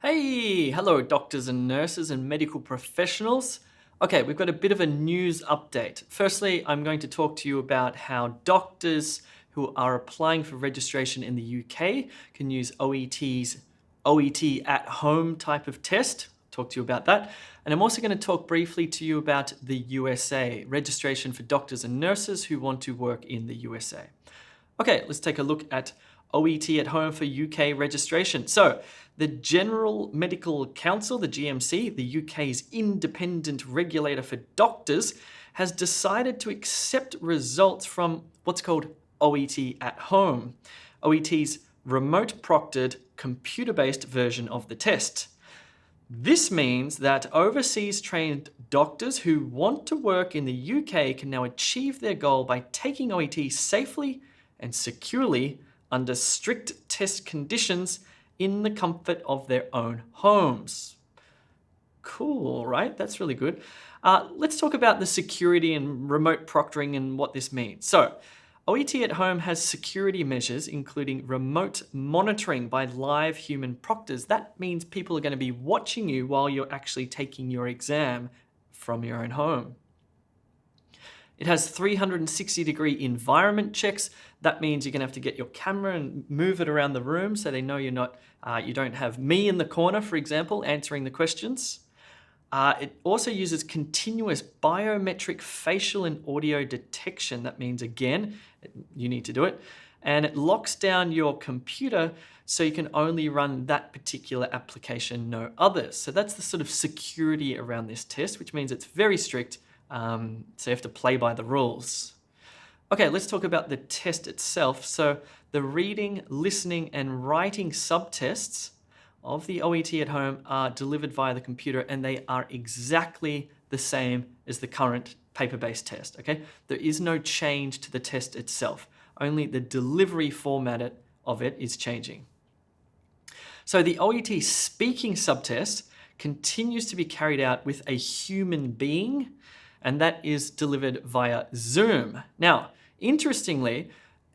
Hey, hello doctors and nurses and medical professionals. Okay, we've got a bit of a news update. Firstly, I'm going to talk to you about how doctors who are applying for registration in the UK can use OET's OET at home type of test. Talk to you about that. And I'm also going to talk briefly to you about the USA, registration for doctors and nurses who want to work in the USA. Okay, let's take a look at OET at home for UK registration. So, the General Medical Council, the GMC, the UK's independent regulator for doctors, has decided to accept results from what's called OET at home, OET's remote proctored, computer-based version of the test. This means that overseas trained doctors who want to work in the UK can now achieve their goal by taking OET safely and securely under strict test conditions in the comfort of their own homes. Cool, right? That's really good. Let's talk about the security and remote proctoring and what this means. So, OET at home has security measures, including remote monitoring by live human proctors. That means people are going to be watching you while you're actually taking your exam from your own home. It has 360-degree environment checks. That means you're going to have to get your camera and move it around the room so they know you're not, you don't have me in the corner, for example, answering the questions. It also uses continuous biometric facial and audio detection. That means, again, you need to do it. And it locks down your computer so you can only run that particular application, no others. So that's the sort of security around this test, which means it's very strict. So you have to play by the rules. Okay, let's talk about the test itself. So the reading, listening, and writing subtests of the OET at home are delivered via the computer, and they are exactly the same as the current paper-based test, okay? There is no change to the test itself. Only the delivery format of it is changing. So the OET speaking subtest continues to be carried out with a human being, and that is delivered via Zoom. Now, interestingly,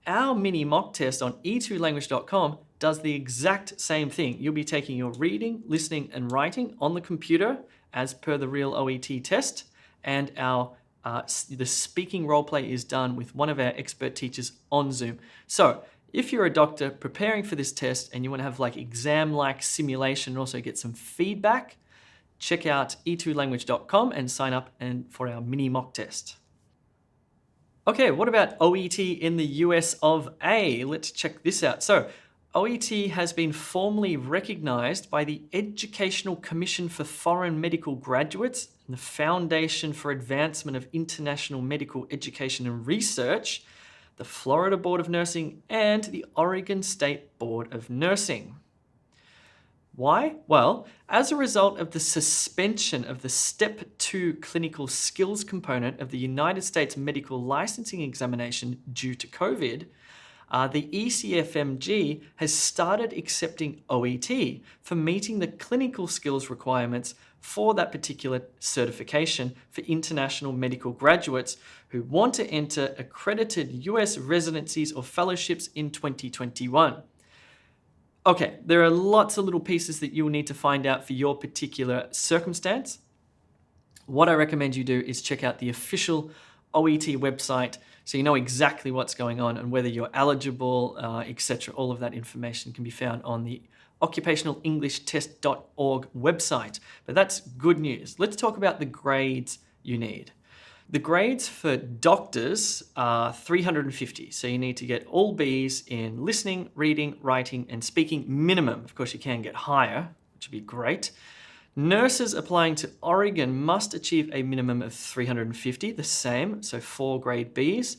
our mini mock test on e2language.com does the exact same thing. You'll be taking your reading, listening, and writing on the computer as per the real OET test, and the speaking role play is done with one of our expert teachers on Zoom. So, if you're a doctor preparing for this test and you want to have like exam-like simulation and also get some feedback, check out e2language.com and sign up for our mini mock test. Okay, what about OET in the US of A? Let's check this out. So, OET has been formally recognized by the Educational Commission for Foreign Medical Graduates and the Foundation for Advancement of International Medical Education and Research, the Florida Board of Nursing, and the Oregon State Board of Nursing. Why? Well, as a result of the suspension of the Step 2 clinical skills component of the United States medical licensing examination due to COVID, the ECFMG has started accepting OET for meeting the clinical skills requirements for that particular certification for international medical graduates who want to enter accredited US residencies or fellowships in 2021. Okay, there are lots of little pieces that you'll need to find out for your particular circumstance. What I recommend you do is check out the official OET website so you know exactly what's going on and whether you're eligible, etc. All of that information can be found on the occupationalenglishTest.org website. But that's good news. Let's talk about the grades you need. The grades for doctors are 350, so you need to get all Bs in listening, reading, writing, and speaking minimum. Of course, you can get higher, which would be great. Nurses applying to Oregon must achieve a minimum of 350, the same, so 4 grade Bs.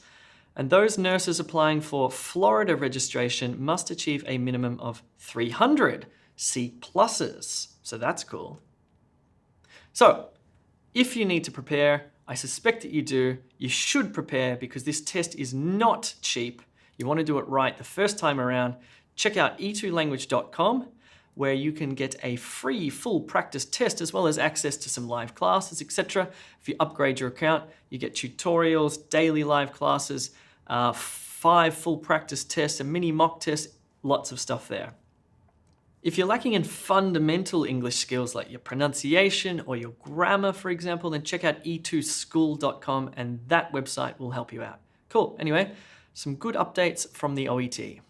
And those nurses applying for Florida registration must achieve a minimum of 300 C pluses, so that's cool. So, if you need to prepare, I suspect that you do. You should prepare because this test is not cheap. You want to do it right the first time around. Check out e2language.com where you can get a free full practice test as well as access to some live classes, etc. If you upgrade your account, you get tutorials, daily live classes, 5 full practice tests, a mini mock test, lots of stuff there. If you're lacking in fundamental English skills like your pronunciation or your grammar, for example, then check out e2school.com and that website will help you out. Cool. Anyway, some good updates from the OET.